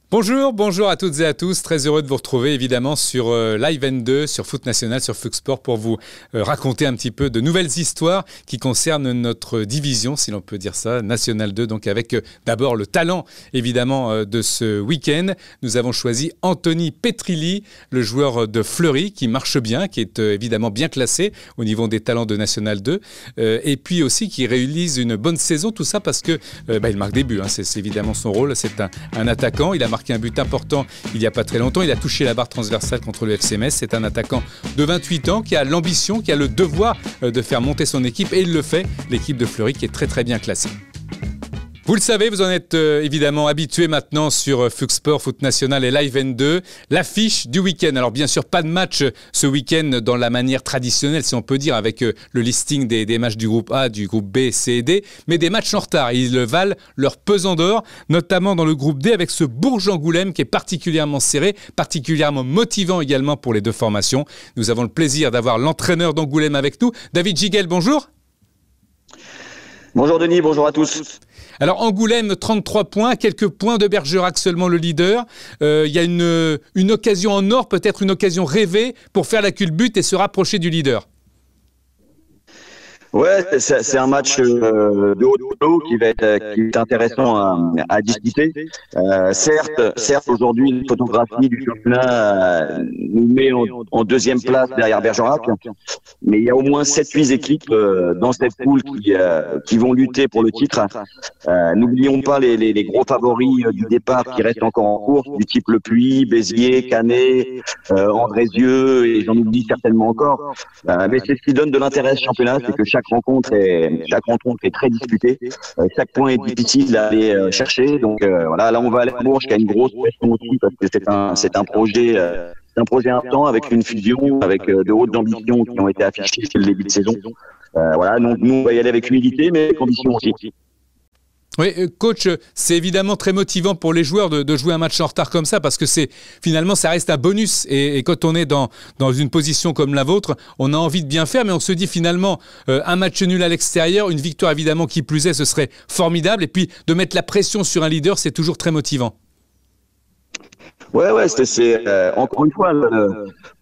Bonjour à toutes et à tous. Très heureux de vous retrouver évidemment sur Live N2, sur Foot National, sur Foot Sport pour vous raconter un petit peu de nouvelles histoires qui concernent notre division, si l'on peut dire ça, National 2. Donc avec d'abord le talent évidemment de ce week-end. Nous avons choisi Anthony Petrilli, le joueur de Fleury qui marche bien, qui est évidemment bien classé au niveau des talents de National 2 et puis aussi qui réalise une bonne saison. Tout ça parce que il marque des buts, hein. C'est évidemment son rôle. C'est un attaquant. Il a marqué un but important il n'y a pas très longtemps. Il a touché la barre transversale contre le FC Metz. C'est un attaquant de 28 ans qui a l'ambition, qui a le devoir de faire monter son équipe et il le fait. L'équipe de Fleury qui est très très bien classée. Vous le savez, vous en êtes évidemment habitués maintenant sur Foot Sport, Foot National et Live N2. L'affiche du week-end. Alors bien sûr, pas de match ce week-end dans la manière traditionnelle, si on peut dire, avec le listing des matchs du groupe A, du groupe B, C et D, mais des matchs en retard. Ils valent leur pesant d'or, notamment dans le groupe D avec ce Bourges-Angoulême qui est particulièrement serré, particulièrement motivant également pour les deux formations. Nous avons le plaisir d'avoir l'entraîneur d'Angoulême avec nous. David Giguel, bonjour. Bonjour Denis, bonjour à tous. Alors Angoulême, 33 points, quelques points de Bergerac seulement le leader. Il y a une occasion en or, peut-être une occasion rêvée pour faire la culbute et se rapprocher du leader. Ouais, c'est un match de haut niveau qui est intéressant à discuter. Certes, aujourd'hui, la photographie du championnat nous met en deuxième place derrière Bergerac, mais il y a au moins 7-8 équipes dans cette poule qui vont lutter pour le titre. N'oublions pas les gros favoris du départ qui restent encore en course, du type Le Puy, Béziers, Canet, Andrézieux, et j'en oublie certainement encore. Mais c'est ce qui donne de l'intérêt à ce championnat, c'est que chaque rencontre est très disputée. Chaque point est difficile à aller chercher. Donc voilà, là on va aller à Bourges qui a une grosse pression aussi parce que c'est un projet important avec une fusion, avec de hautes ambitions qui ont été affichées dès le début de saison. Voilà, donc nous on va y aller avec humilité, mais conditions aussi. Oui, coach, c'est évidemment très motivant pour les joueurs de jouer un match en retard comme ça parce que finalement ça reste un bonus et quand on est dans une position comme la vôtre, on a envie de bien faire mais on se dit finalement un match nul à l'extérieur, une victoire évidemment qui plus est, ce serait formidable et puis de mettre la pression sur un leader, c'est toujours très motivant. Ouais, c'est encore une fois,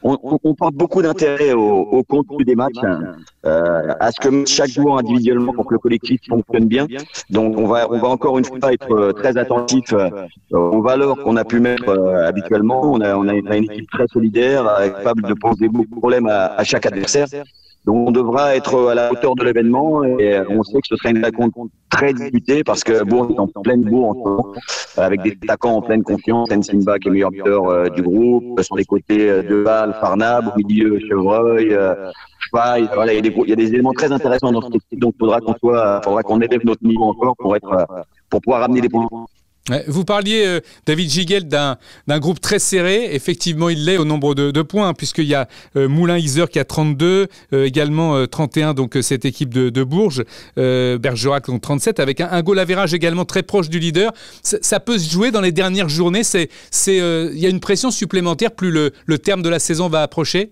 on porte beaucoup d'intérêt au contenu des matchs, à ce que chaque joueur individuellement pour que le collectif fonctionne bien. Donc on va encore une fois être très attentif aux valeurs qu'on a pu mettre habituellement. On a une équipe très solidaire, capable de poser beaucoup de problèmes à chaque adversaire. Donc on devra être à la hauteur de l'événement et on sait que ce sera une rencontre très disputée parce que Bourges est en pleine bourre en ce moment, avec des attaquants en pleine confiance. Nsimba qui est meilleur buteur du groupe, sur les côtés Deval, Farnab, au milieu Chevreuil, Faye. Voilà, il y a des éléments très intéressants dans cette équipe, donc faudra qu'on élève notre niveau encore pour pouvoir ramener des points. Vous parliez, David Giguel, d'un groupe très serré. Effectivement, il l'est au nombre de points, puisqu'il y a Moulin-Iser qui a 32, également 31, donc cette équipe de Bourges, Bergerac donc 37, avec un goal average également très proche du leader. Ça peut se jouer dans les dernières journées. Il y a une pression supplémentaire plus le terme de la saison va approcher.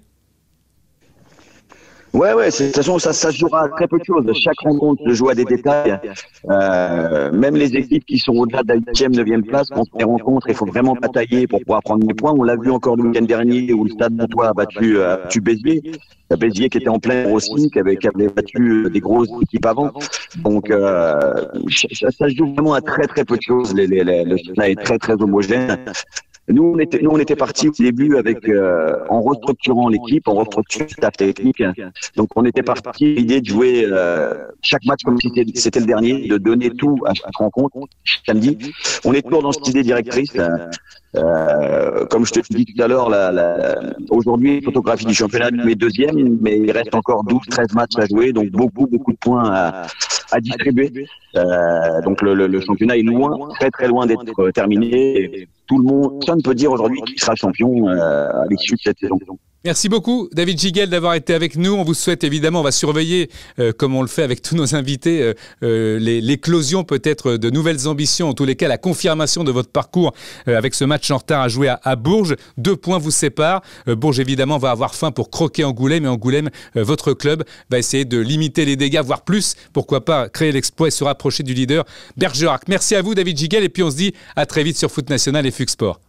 Ouais, de toute façon, ça se jouera à très peu de choses. Chaque rencontre se joue à des détails. Même les équipes qui sont au-delà de la 8e, 9e place, quand on les rencontre, il faut vraiment batailler pour pouvoir prendre des points. On l'a vu encore le week-end dernier où le Stade Montois a battu Béziers. Béziers qui était en plein aussi, qui avait battu des grosses équipes avant. Donc, ça se joue vraiment à très très peu de choses. Le championnat est très très homogène. Nous, on était partis au début avec en restructurant l'équipe, en restructurant le staff technique. Donc, on était parti l'idée de jouer chaque match comme si c'était le dernier, de donner tout à chaque rencontre samedi. On est toujours dans cette idée directrice. Comme je te l'ai dit tout à l'heure, aujourd'hui, la photographie du championnat est deuxième, mais il reste encore 12-13 matchs à jouer, donc beaucoup de points à distribuer. Donc le championnat est loin, très très loin d'être terminé. Et tout le monde, personne ne peut dire aujourd'hui qui sera champion à l'issue de cette saison. Merci beaucoup David Giguel d'avoir été avec nous. On vous souhaite évidemment, on va surveiller comme on le fait avec tous nos invités, l'éclosion peut-être de nouvelles ambitions, en tous les cas la confirmation de votre parcours avec ce match en retard à jouer à Bourges. 2 points vous séparent. Bourges évidemment va avoir faim pour croquer Angoulême, et Angoulême, votre club, va essayer de limiter les dégâts, voire plus, pourquoi pas créer l'exploit et se rapprocher rapprocher du leader Bergerac. Merci à vous David Giguel et puis on se dit à très vite sur Foot National et Fux Sport.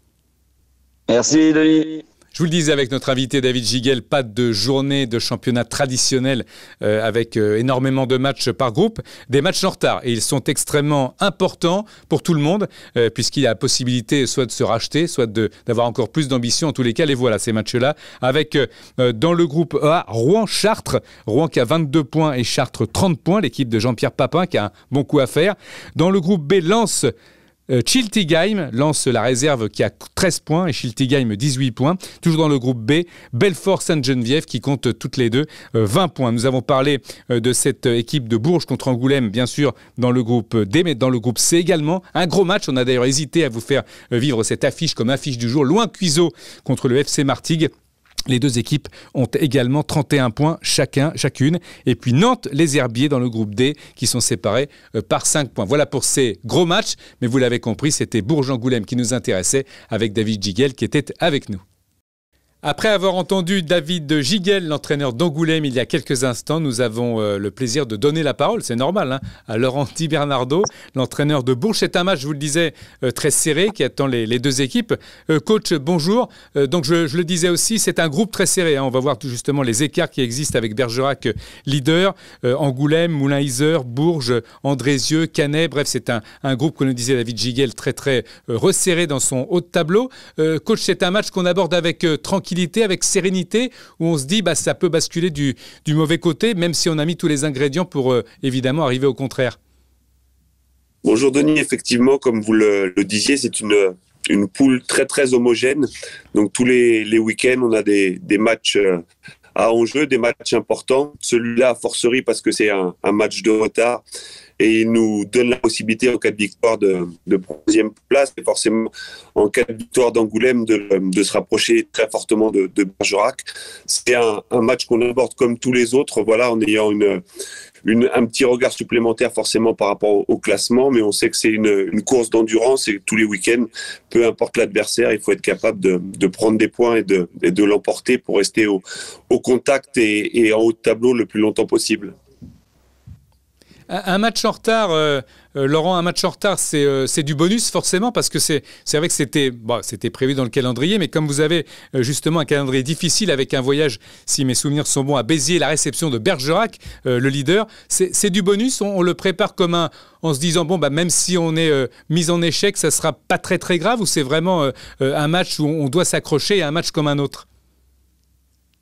Merci Denis. Je vous le disais avec notre invité David Giguel, pas de journée de championnat traditionnelle avec énormément de matchs par groupe, des matchs en retard. Et ils sont extrêmement importants pour tout le monde puisqu'il y a la possibilité soit de se racheter, soit d'avoir encore plus d'ambition. En tous les cas, les voilà ces matchs-là. Avec dans le groupe A, Rouen-Chartres. Rouen qui a 22 points et Chartres 30 points. L'équipe de Jean-Pierre Papin qui a un bon coup à faire. Dans le groupe B, Lens. Schiltigheim lance la réserve qui a 13 points et Schiltigheim 18 points. Toujours dans le groupe B, Belfort-Sainte-Geneviève qui compte toutes les deux 20 points. Nous avons parlé de cette équipe de Bourges contre Angoulême, bien sûr, dans le groupe D, mais dans le groupe C également. Un gros match, on a d'ailleurs hésité à vous faire vivre cette affiche comme affiche du jour. Loin Cuiseaux contre le FC Martigues. Les deux équipes ont également 31 points chacune. Et puis Nantes, les Herbiers dans le groupe D qui sont séparés par 5 points. Voilà pour ces gros matchs. Mais vous l'avez compris, c'était Bourges-Angoulême qui nous intéressait avec David Giguel qui était avec nous. Après avoir entendu David Giguel, l'entraîneur d'Angoulême, il y a quelques instants, nous avons le plaisir de donner la parole, c'est normal, à Laurent Di Bernardo, l'entraîneur de Bourges. C'est un match, je vous le disais, très serré qui attend les deux équipes. Coach, bonjour. Donc je le disais aussi, c'est un groupe très serré. On va voir tout justement les écarts qui existent avec Bergerac, leader, Angoulême, Moulin-Isère, Bourges, Andrézieux, Canet. Bref, c'est un groupe, comme le disait David Giguel, très très resserré dans son haut de tableau. Coach, c'est un match qu'on aborde avec tranquillité, avec sérénité, où on se dit ça peut basculer du mauvais côté, même si on a mis tous les ingrédients pour évidemment arriver au contraire. Bonjour Denis, effectivement, comme vous le disiez, c'est une poule très très homogène. Donc tous les week-ends, on a des matchs à enjeu, des matchs importants. Celui-là, a fortiori, parce que c'est un match de retard. Et il nous donne la possibilité, en cas de victoire, de troisième place. Et forcément, en cas de victoire d'Angoulême, de se rapprocher très fortement de Bergerac. C'est un match qu'on aborde comme tous les autres, voilà, en ayant un petit regard supplémentaire forcément par rapport au classement. Mais on sait que c'est une course d'endurance et tous les week-ends, peu importe l'adversaire, il faut être capable de prendre des points et de l'emporter pour rester au contact et en haut de tableau le plus longtemps possible. Un match en retard, Laurent, un match en retard, c'est du bonus forcément parce que c'est vrai que c'était prévu dans le calendrier, mais comme vous avez justement un calendrier difficile avec un voyage, si mes souvenirs sont bons, à Béziers, la réception de Bergerac, le leader, c'est du bonus. On le prépare comme en se disant même si on est mis en échec, ça sera pas très très grave, ou c'est vraiment un match où on doit s'accrocher à un match comme un autre?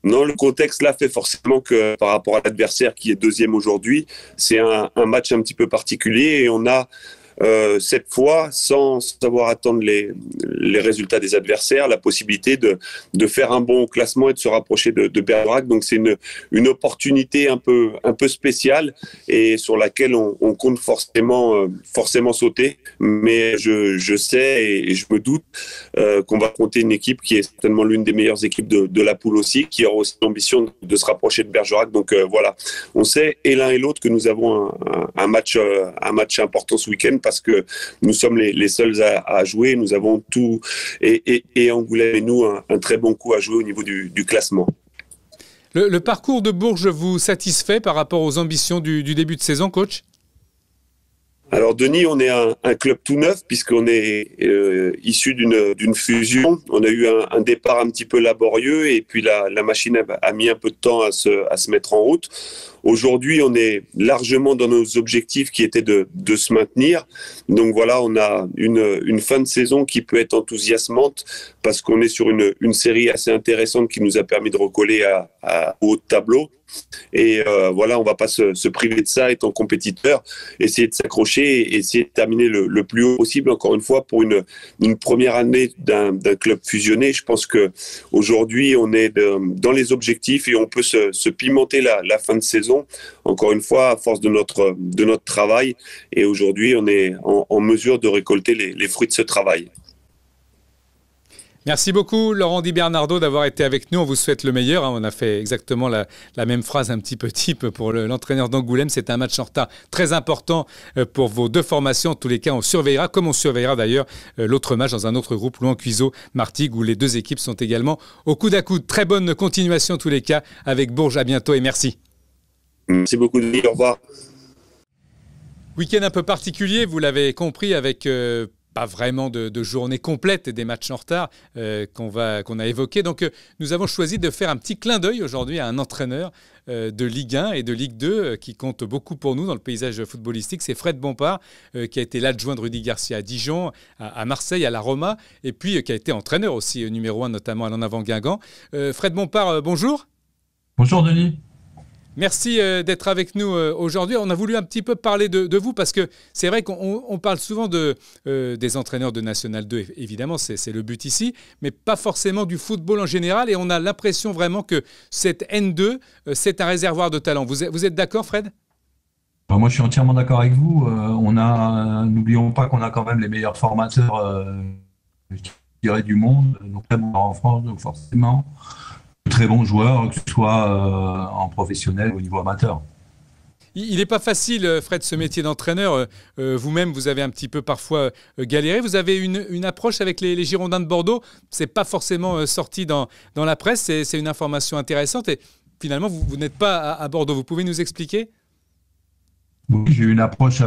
Non, le contexte là fait forcément que par rapport à l'adversaire qui est deuxième aujourd'hui, c'est un match un petit peu particulier et on a cette fois, sans savoir attendre les résultats des adversaires, la possibilité de faire un bon classement et de se rapprocher de Bergerac. Donc c'est une opportunité un peu spéciale et sur laquelle on compte forcément sauter. Mais je sais et je me doute qu'on va compter une équipe qui est certainement l'une des meilleures équipes de la poule aussi, qui aura aussi l'ambition de se rapprocher de Bergerac. Donc voilà, on sait et l'un et l'autre que nous avons un match important ce week-end, parce que nous sommes les seuls à jouer. Nous avons tout, et Angoulême et nous, un très bon coup à jouer au niveau du classement. Le parcours de Bourges vous satisfait par rapport aux ambitions du début de saison, coach ? Alors Denis, on est un club tout neuf puisqu'on est issu d'une fusion. On a eu un départ un petit peu laborieux et puis la machine a mis un peu de temps à se mettre en route. Aujourd'hui, on est largement dans nos objectifs qui étaient de se maintenir. Donc voilà, on a une fin de saison qui peut être enthousiasmante parce qu'on est sur une série assez intéressante qui nous a permis de recoller au haut de tableau. Et voilà, on va pas se priver de ça, étant compétiteur, essayer de s'accrocher et essayer de terminer le plus haut possible. Encore une fois, pour une première année d'un club fusionné, je pense que aujourd'hui on est dans les objectifs et on peut se pimenter la fin de saison. Encore une fois, à force de notre travail. Et aujourd'hui, on est en mesure de récolter les fruits de ce travail. Merci beaucoup, Laurent Di Bernardo, d'avoir été avec nous. On vous souhaite le meilleur. On a fait exactement la même phrase un petit peu type pour l'entraîneur d'Angoulême. C'est un match en retard très important pour vos deux formations. En tous les cas, on surveillera, comme on surveillera d'ailleurs l'autre match dans un autre groupe, Loin Cuiseaux, Martigues, où les deux équipes sont également au coude à coude. Très bonne continuation en tous les cas avec Bourges. À bientôt et merci. Merci beaucoup, Denis. Au revoir. Week-end un peu particulier, vous l'avez compris, avec pas vraiment de journée complète et des matchs en retard qu'on a évoqués. Donc nous avons choisi de faire un petit clin d'œil aujourd'hui à un entraîneur de Ligue 1 et de Ligue 2 qui compte beaucoup pour nous dans le paysage footballistique. C'est Fred Bompard qui a été l'adjoint de Rudy Garcia à Dijon, à Marseille, à la Roma, et puis qui a été entraîneur aussi numéro 1, notamment à l'En Avant Guingamp. Fred Bompard, bonjour. Bonjour Denis. Merci d'être avec nous aujourd'hui. On a voulu un petit peu parler de vous parce que c'est vrai qu'on parle souvent des entraîneurs de National 2, évidemment, c'est le but ici, mais pas forcément du football en général. Et on a l'impression vraiment que cette N2, c'est un réservoir de talent. Vous êtes d'accord, Fred ? Moi, je suis entièrement d'accord avec vous. N'oublions pas qu'on a quand même les meilleurs formateurs, je dirais, du monde, donc très bons en France, donc forcément. Très bons joueurs, que ce soit en professionnel ou au niveau amateur. Il n'est pas facile, Fred, ce métier d'entraîneur. Vous-même, vous avez un petit peu parfois galéré. Vous avez une approche avec les Girondins de Bordeaux. Ce n'est pas forcément sorti dans la presse. C'est une information intéressante. Et finalement, vous n'êtes pas à Bordeaux. Vous pouvez nous expliquer ? Oui, j'ai eu une approche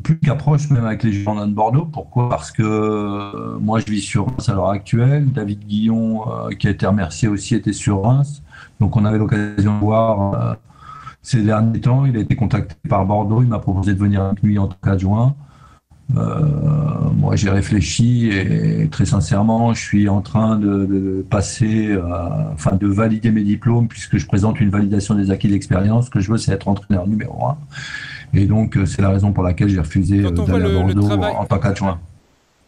plus qu'approche même avec les Girondins de Bordeaux. Pourquoi ? Parce que moi, je vis sur Reims à l'heure actuelle. David Guillon, qui a été remercié aussi, était sur Reims. Donc, on avait l'occasion de voir ces derniers temps. Il a été contacté par Bordeaux. Il m'a proposé de venir avec lui en tant qu'adjoint. Moi, j'ai réfléchi et très sincèrement, je suis en train de passer, de valider mes diplômes puisque je présente une validation des acquis d'expérience. Ce que je veux, c'est être entraîneur numéro 1. Et donc, c'est la raison pour laquelle j'ai refusé d'aller à Bordeaux en tant qu'adjoint.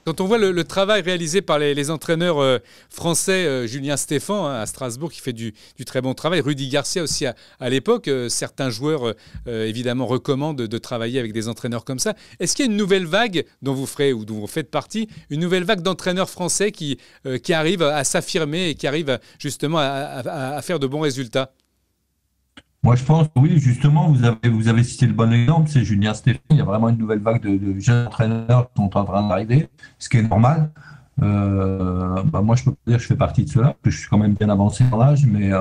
Quand on voit le travail réalisé par les entraîneurs français, Julien Stéphan à Strasbourg qui fait du très bon travail, Rudy Garcia aussi à l'époque, certains joueurs évidemment recommandent de travailler avec des entraîneurs comme ça. Est-ce qu'il y a une nouvelle vague dont vous faites partie, une nouvelle vague d'entraîneurs français qui arrivent à s'affirmer et qui arrivent justement à faire de bons résultats ? Moi, je pense, oui, justement, vous avez cité le bon exemple, c'est Julien Stéphan. Il y a vraiment une nouvelle vague de jeunes entraîneurs qui sont en train d'arriver, ce qui est normal. Moi, je peux dire que je fais partie de cela, parce que je suis quand même bien avancé dans l'âge, mais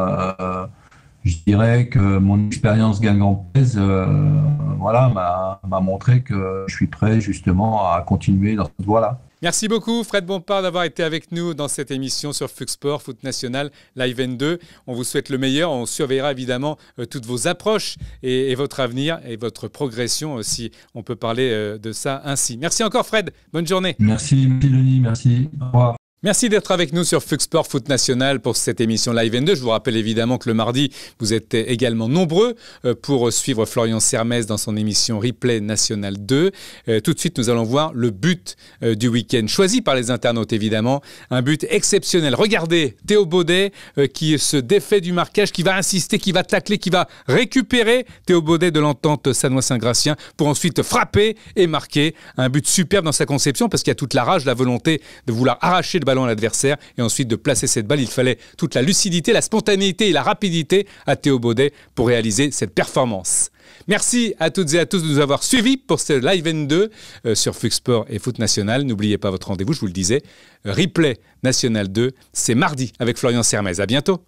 je dirais que mon expérience guingampaise m'a montré que je suis prêt justement à continuer dans cette voie-là. Merci beaucoup Fred Bompard d'avoir été avec nous dans cette émission sur Fux Sport, Foot National, Live N2. On vous souhaite le meilleur. On surveillera évidemment toutes vos approches et votre avenir et votre progression, si on peut parler de ça ainsi. Merci encore Fred. Bonne journée. Merci Denis. Merci. Au revoir. Merci d'être avec nous sur Fux Sport Foot National pour cette émission Live N2. Je vous rappelle évidemment que le mardi, vous êtes également nombreux pour suivre Florian Sermez dans son émission Replay National 2. Tout de suite, nous allons voir le but du week-end, choisi par les internautes évidemment. Un but exceptionnel. Regardez Théo Baudet qui se défait du marquage, qui va insister, qui va tacler, qui va récupérer Théo Baudet de l'Entente Sannois-Saint-Gratien pour ensuite frapper et marquer. Un but superbe dans sa conception parce qu'il y a toute la rage, la volonté de vouloir arracher le ballon à l'adversaire et ensuite de placer cette balle. Il fallait toute la lucidité, la spontanéité et la rapidité à Théo Baudet pour réaliser cette performance. Merci à toutes et à tous de nous avoir suivis pour ce Live N2 sur Fux Sport et Foot National. N'oubliez pas votre rendez-vous, je vous le disais. Replay National 2, c'est mardi avec Florian Sermez. À bientôt.